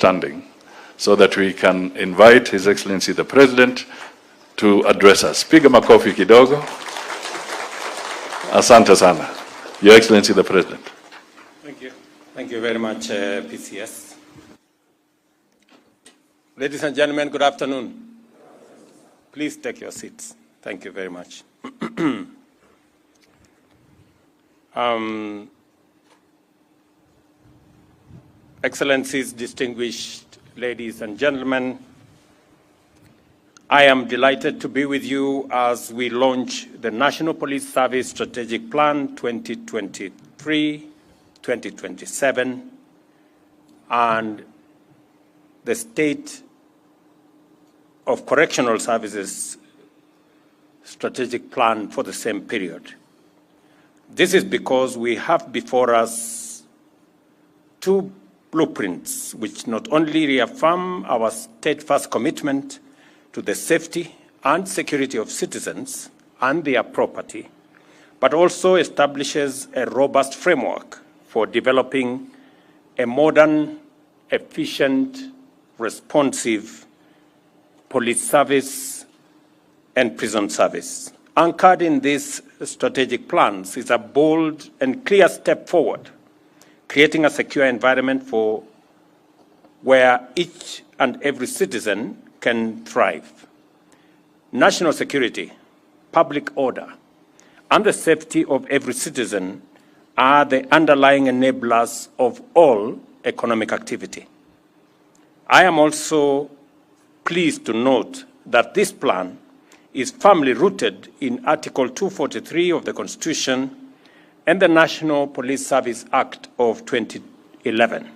standing so that we can invite His Excellency the President to address us. Piga makofi kidogo. Asante sana. Your Excellency the President. Thank you. Thank you very much, PCS. Ladies and gentlemen, good afternoon. Please take your seats. Thank you very much. Excellencies, distinguished ladies and gentlemen, I am delighted to be with you as we launch the National Police Service Strategic Plan 2023-2027 and the State of Correctional Services Strategic Plan for the same period. This is because we have before us two blueprints which not only reaffirm our steadfast commitment to the safety and security of citizens and their property, but also establishes a robust framework for developing a modern, efficient, responsive police service and prison service. Anchored in these strategic plans is a bold and clear step forward, creating a secure environment for where each and every citizen can thrive. National security, public order, and the safety of every citizen are the underlying enablers of all economic activity. I am also pleased to note that this plan is firmly rooted in Article 243 of the Constitution and the National Police Service Act of 2011,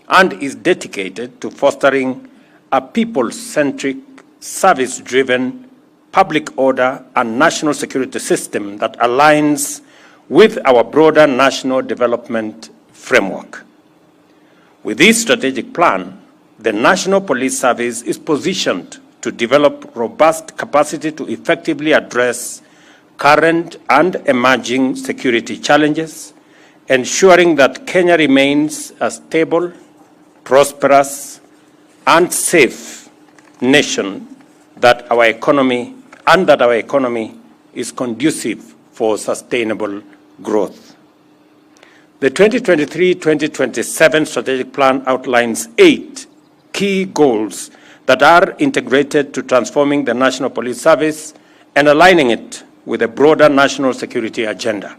and is dedicated to fostering a people-centric, service-driven public order and national security system that aligns with our broader national development framework. With this strategic plan, the National Police Service is positioned to develop robust capacity to effectively address current and emerging security challenges, ensuring that Kenya remains a stable, prosperous, and safe nation, that our economy is conducive for sustainable growth. The 2023-2027 strategic plan outlines 8 key goals that are integrated to transforming the National Police Service and aligning it with a broader national security agenda.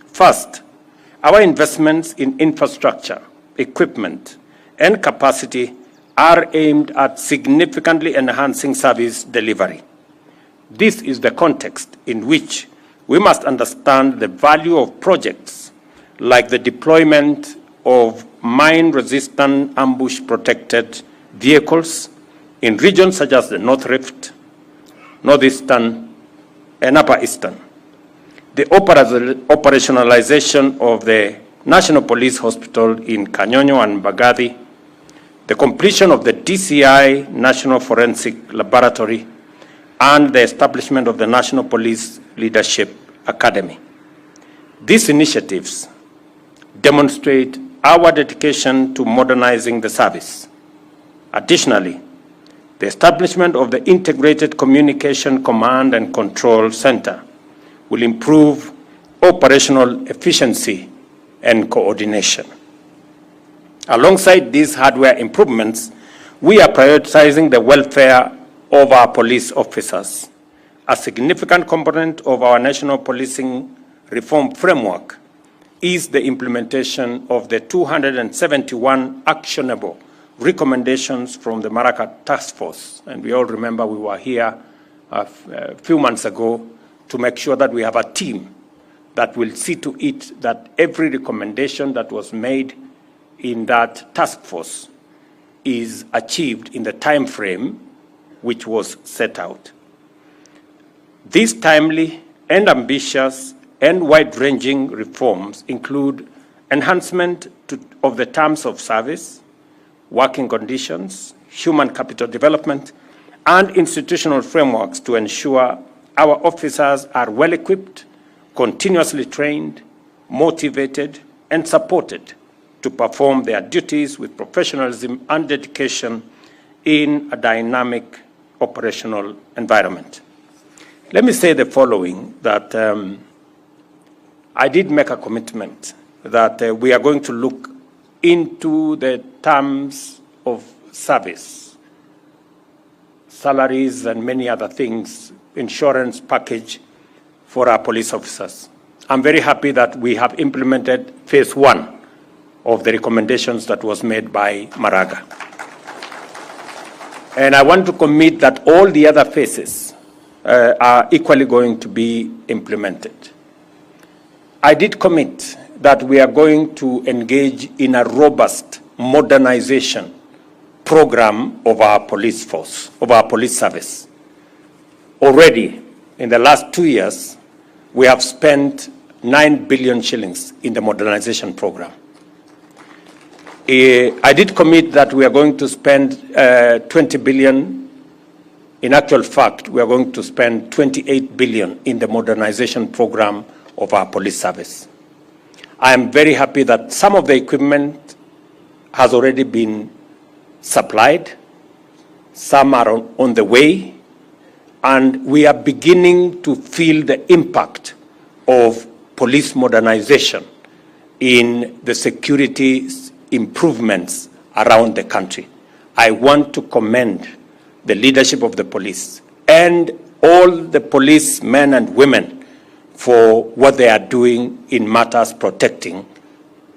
First, our investments in infrastructure, equipment, and capacity are aimed at significantly enhancing service delivery. This is the context in which we must understand the value of projects like the deployment of mine-resistant ambush-protected vehicles in regions such as the North Rift, Northeastern, and Upper Eastern. The operationalization of the National Police Hospital in Kanyonyo and Mbagathi, the completion of the DCI National Forensic Laboratory, and the establishment of the National Police Leadership Academy. These initiatives demonstrate our dedication to modernizing the service. Additionally, the establishment of the Integrated Communication Command and Control Center will improve operational efficiency and coordination. Alongside these hardware improvements, we are prioritizing the welfare of our police officers. A significant component of our national policing reform framework is the implementation of the 271 actionable recommendations from the Maraka Task Force. And we all remember we were here a few months ago to make sure that we have a team that will see to it that every recommendation that was made in that task force is achieved in the time frame which was set out. These timely and ambitious and wide-ranging reforms include enhancement of the terms of service, working conditions, human capital development, and institutional frameworks to ensure our officers are well-equipped, continuously trained, motivated, and supported to perform their duties with professionalism and dedication in a dynamic operational environment. Let me say the following, that I did make a commitment that we are going to look into the terms of service, salaries and many other things, insurance package for our police officers. I'm very happy that we have implemented phase 1 of the recommendations that was made by Maraga. And I want to commit that all the other phases are equally going to be implemented. I did commit that we are going to engage in a robust modernization program of our police force, of our police service. Already, in the last 2 years, we have spent 9 billion shillings in the modernization program. I did commit that we are going to spend 20 billion. In actual fact, we are going to spend 28 billion in the modernization program of our police service. I am very happy that some of the equipment has already been supplied, some are on the way, and we are beginning to feel the impact of police modernization in the security improvements around the country. I want to commend the leadership of the police and all the policemen and women for what they are doing in matters protecting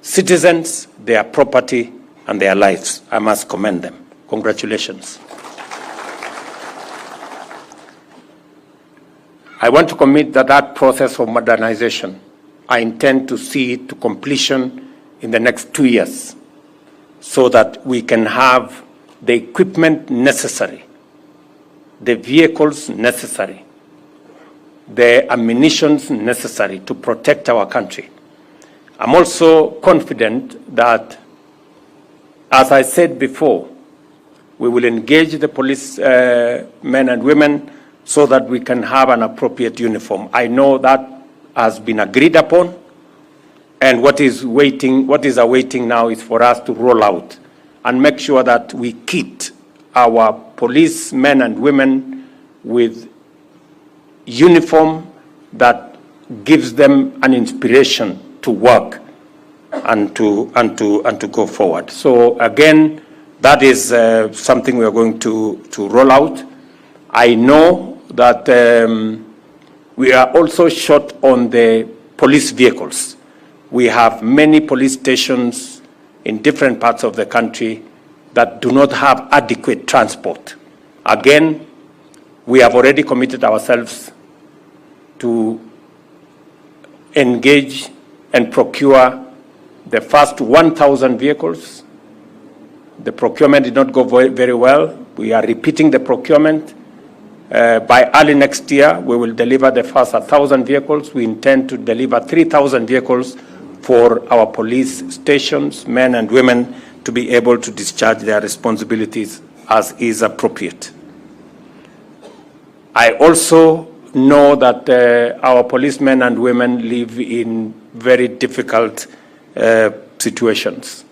citizens, their property, and their lives. I must commend them. Congratulations. I want to commit that that process of modernization, I intend to see it to completion in the next 2 years, so that we can have the equipment necessary, the vehicles necessary, the ammunition necessary to protect our country. I'm also confident that, as I said before, we will engage the police men and women so that we can have an appropriate uniform. I know that has been agreed upon, and what is awaiting now is for us to roll out and make sure that we kit our policemen and women with uniform that gives them an inspiration to work and to go forward. So again, that is something we are going to roll out. I know that we are also short on the police vehicles. We have many police stations in different parts of the country that do not have adequate transport. Again, we have already committed ourselves to engage and procure the first 1,000 vehicles. The procurement did not go very well. We are repeating the procurement. By early next year, we will deliver the first 1,000 vehicles. We intend to deliver 3,000 vehicles for our police stations, men and women, to be able to discharge their responsibilities as is appropriate. I also know that our policemen and women live in very difficult situations.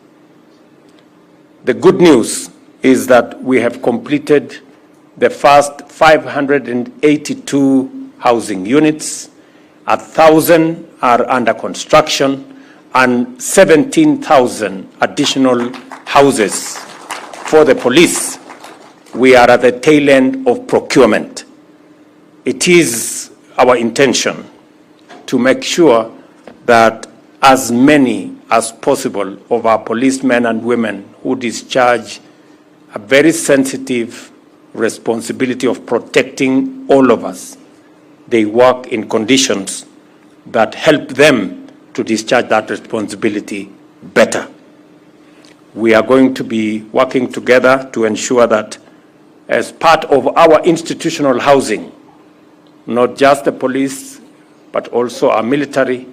The good news is that we have completed the first 582 housing units, 1,000 are under construction, and 17,000 additional houses for the police. We are at the tail end of procurement. It is our intention to make sure that as many as possible of our policemen and women who discharge a very sensitive responsibility of protecting all of us, they work in conditions that help them to discharge that responsibility better. We are going to be working together to ensure that as part of our institutional housing, not just the police, but also our military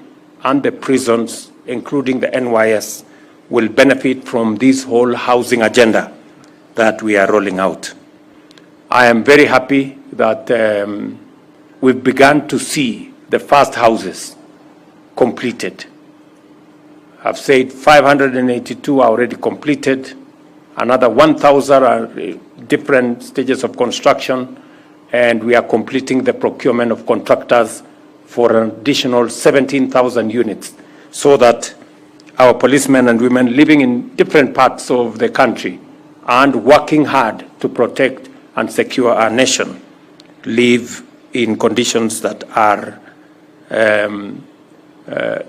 and the prisons, including the NYS, will benefit from this whole housing agenda that we are rolling out. I am very happy that we've begun to see the first houses completed. I've said 582 are already completed. Another 1,000 are different stages of construction, and we are completing the procurement of contractors for an additional 17,000 units, so that our policemen and women living in different parts of the country and working hard to protect and secure our nation live in conditions that are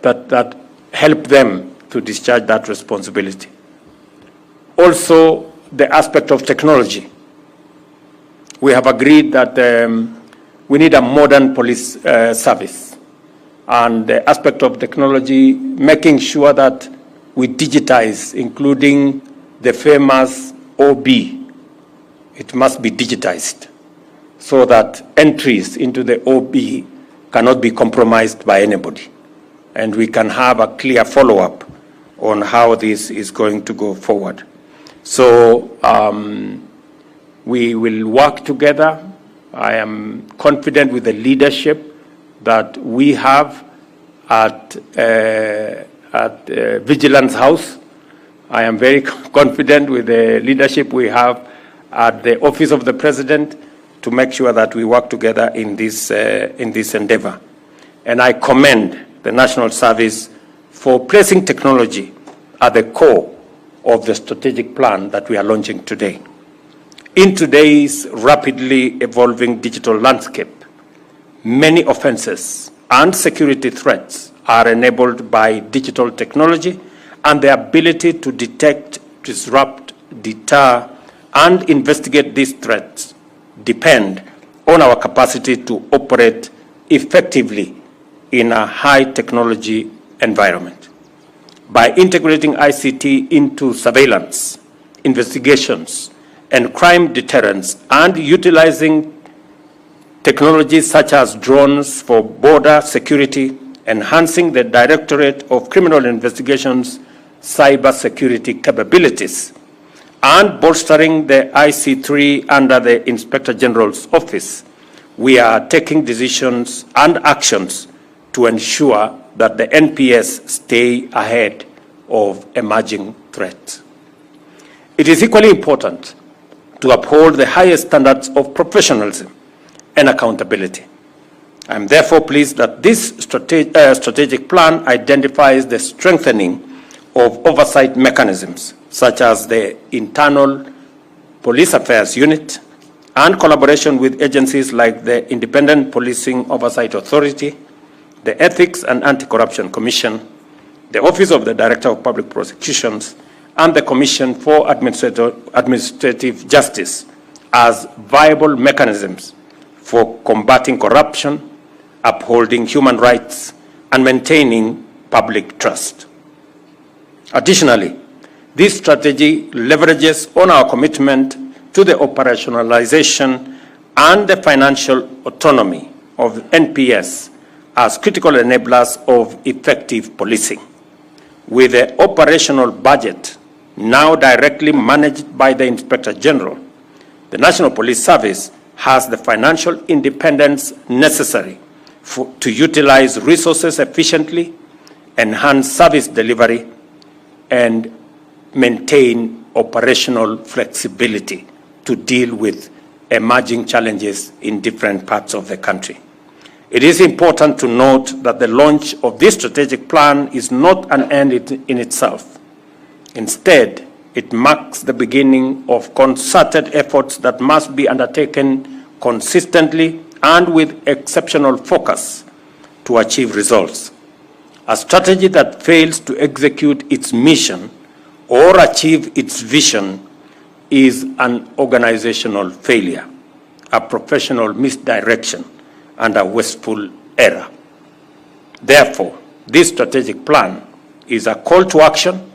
that help them to discharge that responsibility. Also, the aspect of technology. We have agreed that we need a modern police service, and the aspect of technology, making sure that we digitize, including the famous OB. It must be digitized so that entries into the OB cannot be compromised by anybody. And we can have a clear follow-up on how this is going to go forward. So we will work together. I am confident with the leadership that we have at Vigilance House. I am very confident with the leadership we have at the Office of the President to make sure that we work together in this endeavor. And I commend the National Service for placing technology at the core of the strategic plan that we are launching today. In today's rapidly evolving digital landscape, many offenses and security threats are enabled by digital technology, and the ability to detect, disrupt, deter, and investigate these threats depend on our capacity to operate effectively in a high technology environment. By integrating ICT into surveillance, investigations, and crime deterrence, and utilizing technologies such as drones for border security, enhancing the Directorate of Criminal Investigations cybersecurity capabilities, and bolstering the IC3 under the Inspector General's office, we are taking decisions and actions to ensure that the NPS stay ahead of emerging threats. It is equally important to uphold the highest standards of professionalism and accountability. I am therefore pleased that this strategic plan identifies the strengthening of oversight mechanisms, such as the Internal Police Affairs Unit, and collaboration with agencies like the Independent Policing Oversight Authority, the Ethics and Anti-Corruption Commission, the Office of the Director of Public Prosecutions, and the Commission for Administrative Justice as viable mechanisms for combating corruption, upholding human rights, and maintaining public trust. Additionally, this strategy leverages on our commitment to the operationalization and the financial autonomy of NPS as critical enablers of effective policing. With the operational budget now directly managed by the Inspector General, the National Police Service has the financial independence necessary to utilize resources efficiently, enhance service delivery, and maintain operational flexibility to deal with emerging challenges in different parts of the country. It is important to note that the launch of this strategic plan is not an end in itself. Instead, it marks the beginning of concerted efforts that must be undertaken consistently and with exceptional focus to achieve results. A strategy that fails to execute its mission or achieve its vision is an organizational failure, a professional misdirection, and a wasteful error. Therefore, this strategic plan is a call to action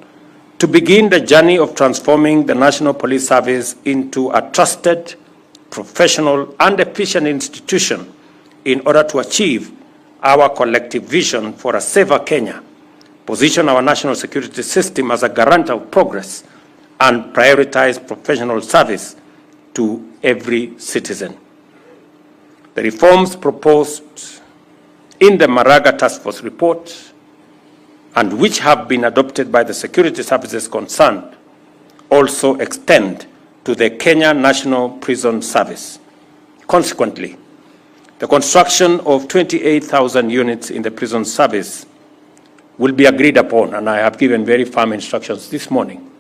to begin the journey of transforming the National Police Service into a trusted, professional, and efficient institution in order to achieve our collective vision for a safer Kenya, position our national security system as a guarantor of progress, and prioritize professional service to every citizen. The reforms proposed in the Maraga Task Force report and which have been adopted by the security services concerned also extend to the Kenya National Prison Service. Consequently, the construction of 28,000 units in the prison service will be agreed upon, and I have given very firm instructions this morning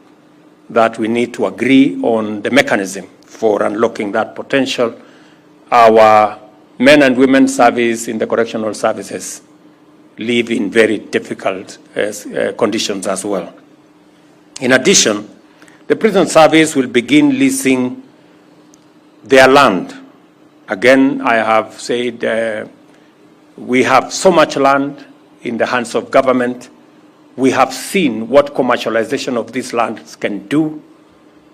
that we need to agree on the mechanism for unlocking that potential. Our men and women service in the correctional services live in very difficult conditions as well. In addition, the prison service will begin leasing their land. Again, I have said we have so much land in the hands of government. We have seen what commercialization of these lands can do.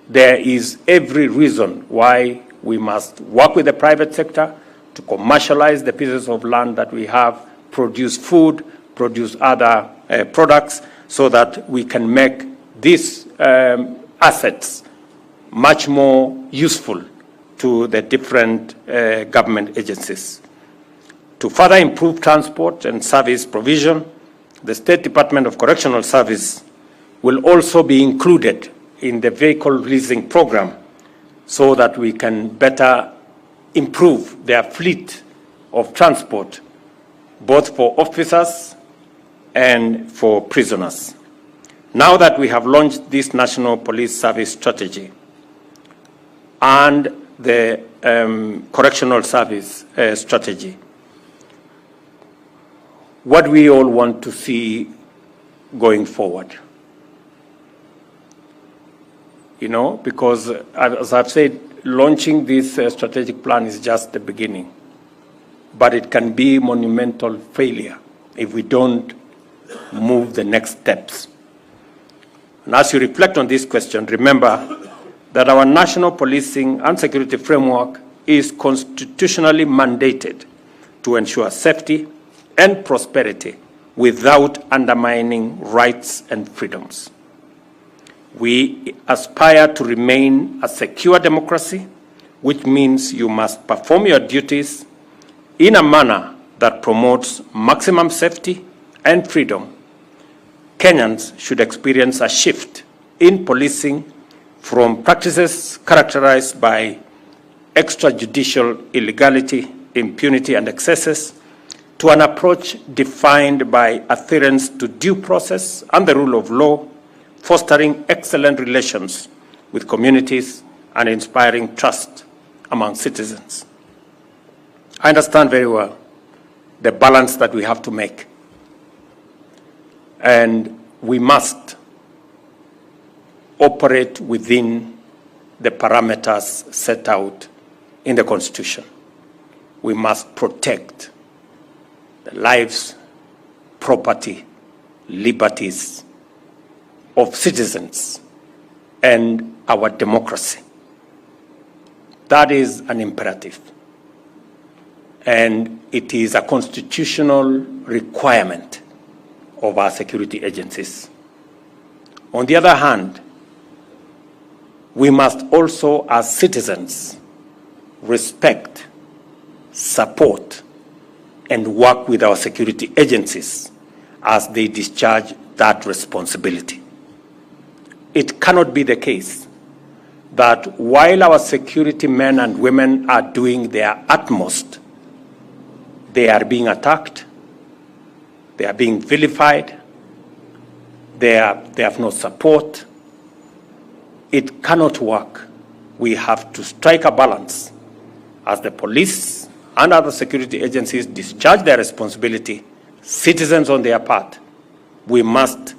There is every reason why we must work with the private sector to commercialize the pieces of land that we have, produce food, produce other products, so that we can make these assets much more useful to the different government agencies. To further improve transport and service provision, the State Department of Correctional Service will also be included in the vehicle leasing program so that we can better improve their fleet of transport, both for officers and for prisoners. Now that we have launched this National Police Service Strategy and the Correctional Service Strategy, what we all want to see going forward. You know, because as I've said, launching this strategic plan is just the beginning, but it can be monumental failure if we don't move the next steps. And as you reflect on this question, remember that our national policing and security framework is constitutionally mandated to ensure safety and prosperity without undermining rights and freedoms. We aspire to remain a secure democracy, which means you must perform your duties in a manner that promotes maximum safety and freedom. Kenyans should experience a shift in policing from practices characterized by extrajudicial illegality, impunity, and excesses to an approach defined by adherence to due process and the rule of law, fostering excellent relations with communities and inspiring trust among citizens. I understand very well the balance that we have to make. And we must operate within the parameters set out in the Constitution. We must protect the lives, property, liberties of citizens and our democracy. That is an imperative. And it is a constitutional requirement of our security agencies. On the other hand, we must also, as citizens, respect, support, and work with our security agencies as they discharge that responsibility. It cannot be the case that while our security men and women are doing their utmost, they are being attacked, they are being vilified, they have no support. It cannot work. We have to strike a balance as the police and other security agencies discharge their responsibility, citizens on their part. We must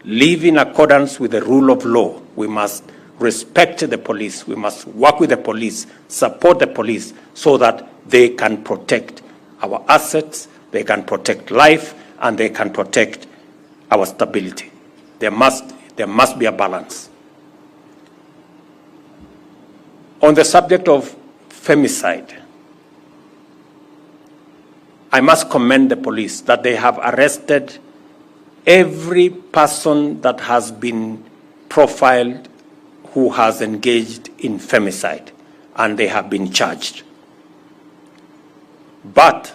live in accordance with the rule of law. We must respect the police. We must work with the police, support the police so that they can protect our assets, they can protect life, and they can protect our stability. There must be a balance. On the subject of femicide, I must commend the police that they have arrested every person that has been profiled who has engaged in femicide, and they have been charged. But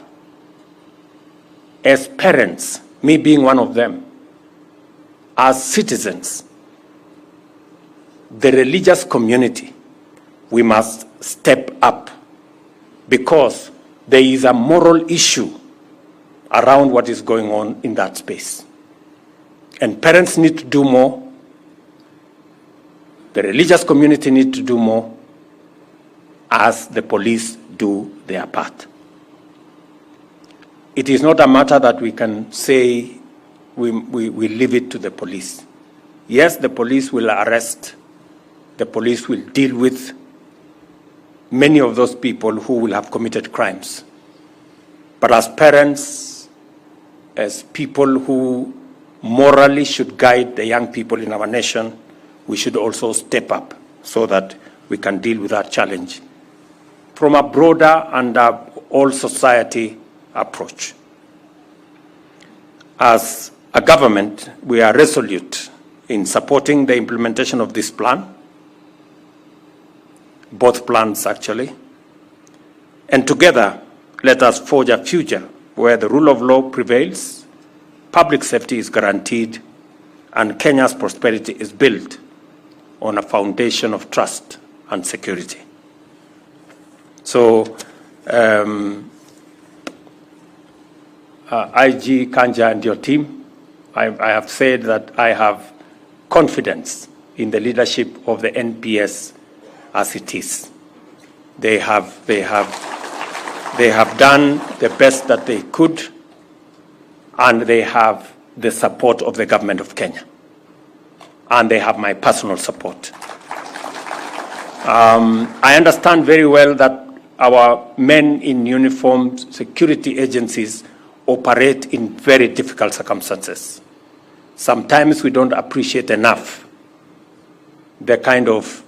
as parents, me being one of them, as citizens, the religious community, we must step up, because there is a moral issue around what is going on in that space. And parents need to do more. The religious community need to do more, as the police do their part. It is not a matter that we can say we leave it to the police. Yes, the police will arrest, the police will deal with many of those people who will have committed crimes. But as parents, as people who morally should guide the young people in our nation, we should also step up so that we can deal with that challenge from a broader and all society approach. As a government, we are resolute in supporting the implementation of this plan, both plans actually, and together let us forge a future where the rule of law prevails, public safety is guaranteed, and Kenya's prosperity is built on a foundation of trust and security. So, IG Kanja and your team, I have said that I have confidence in the leadership of the NPS as it is. They have done the best that they could, and they have the support of the government of Kenya. And they have my personal support. I understand very well that our men in uniform security agencies operate in very difficult circumstances. Sometimes we don't appreciate enough the kind of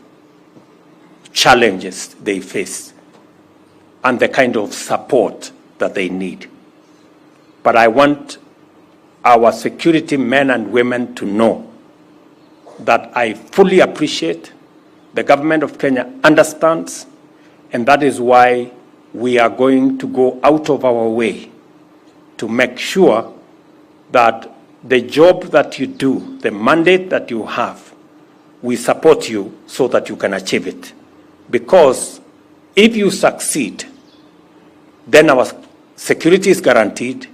challenges they face and the kind of support that they need. But I want our security men and women to know that I fully appreciate, the government of Kenya understands, and that is why we are going to go out of our way to make sure that the job that you do, the mandate that you have, we support you so that you can achieve it. Because if you succeed, then our security is guaranteed,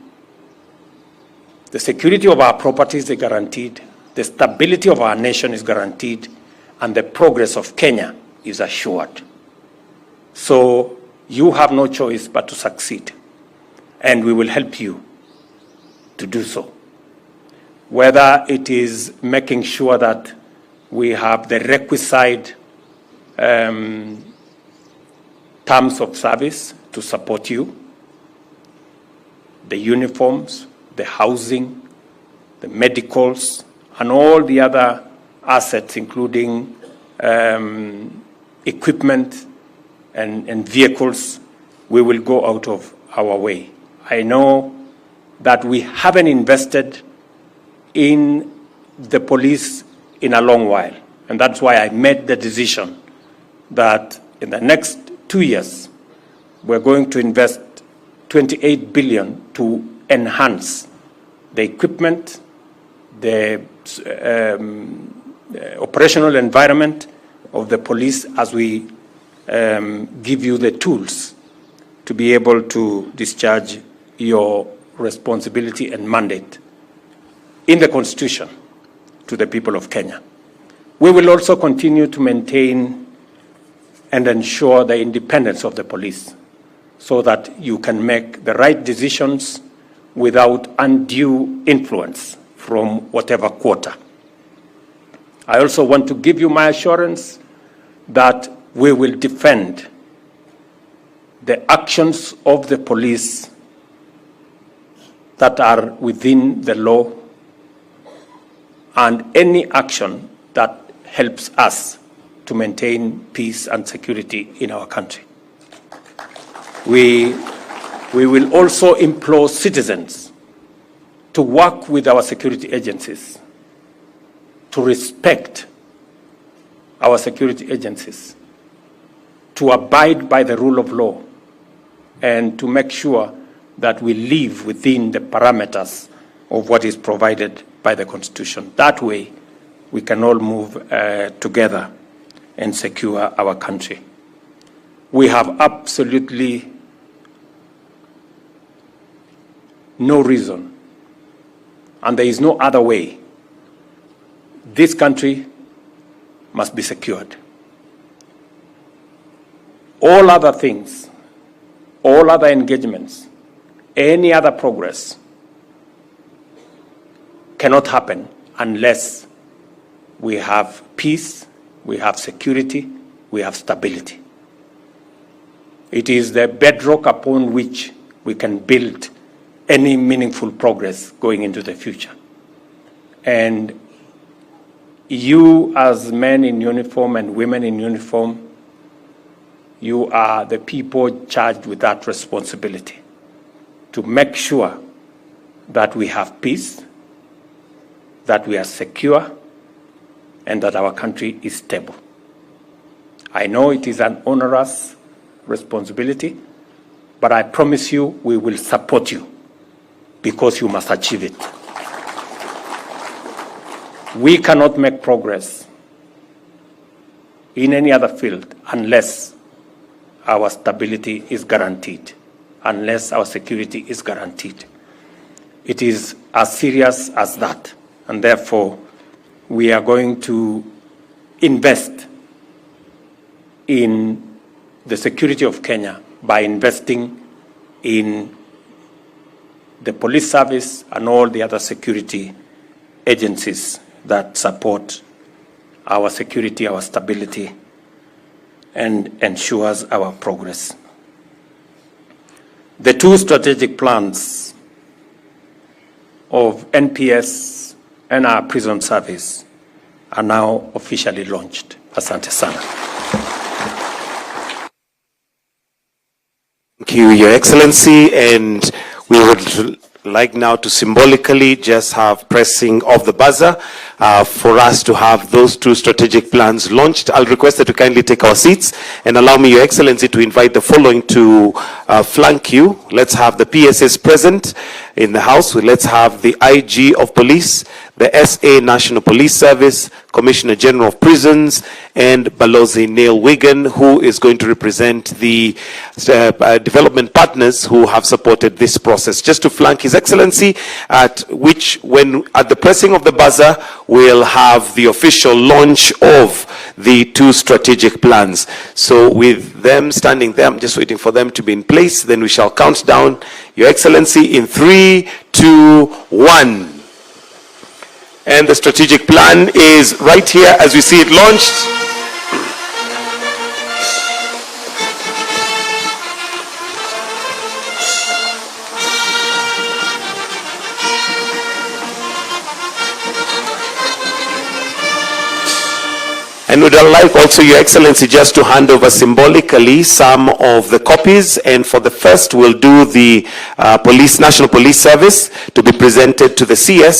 the security of our properties is guaranteed, the stability of our nation is guaranteed, and the progress of Kenya is assured. So you have no choice but to succeed, and we will help you to do so. Whether it is making sure that we have the requisite terms of service to support you, the uniforms, the housing, the medicals, and all the other assets, including equipment and vehicles, we will go out of our way. I know that we haven't invested in the police in a long while, and that's why I made the decision that in the next 2 years, we're going to invest 28 billion to enhance the equipment, the operational environment of the police, as we give you the tools to be able to discharge your responsibility and mandate in the Constitution to the people of Kenya. We will also continue to maintain and ensure the independence of the police so that you can make the right decisions without undue influence from whatever quarter. I also want to give you my assurance that we will defend the actions of the police that are within the law and any action that helps us to maintain peace and security in our country. We will also implore citizens to work with our security agencies, to respect our security agencies, to abide by the rule of law, and to make sure that we live within the parameters of what is provided by by the Constitution. That way, we can all move together and secure our country. We have absolutely no reason, and there is no other way. This country must be secured. All other things, all other engagements, any other progress cannot happen unless we have peace, we have security, we have stability. It is the bedrock upon which we can build any meaningful progress going into the future. And you, as men in uniform and women in uniform, you are the people charged with that responsibility to make sure that we have peace, that we are secure, and that our country is stable. I know it is an onerous responsibility, but I promise you we will support you because you must achieve it. We cannot make progress in any other field unless our stability is guaranteed, unless our security is guaranteed. It is as serious as that, and therefore we are going to invest in the security of Kenya by investing in the police service and all the other security agencies that support our security, our stability, and ensures our progress. The two strategic plans of NPS and our prison service are now officially launched. Asante sana. Thank you, Your Excellency, and we would like now to symbolically just have pressing of the buzzer for us to have those two strategic plans launched. I'll request that you kindly take our seats and allow me, Your Excellency, to invite the following to flank you. Let's have the PSS present in the House. Let's have the IG of Police, the SA National Police Service, Commissioner General of Prisons, and Balozi Neil Wigan, who is going to represent the development partners who have supported this process. Just to flank His Excellency, at which, when at the pressing of the buzzer, we'll have the official launch of the two strategic plans. So with them standing there, I'm just waiting for them to be in place, then we shall count down, Your Excellency, in 3, 2, 1. And the strategic plan is right here as we see it launched. And would I like also, Your Excellency, just to hand over symbolically some of the copies. And for the first, we'll do the National Police Service to be presented to the CS.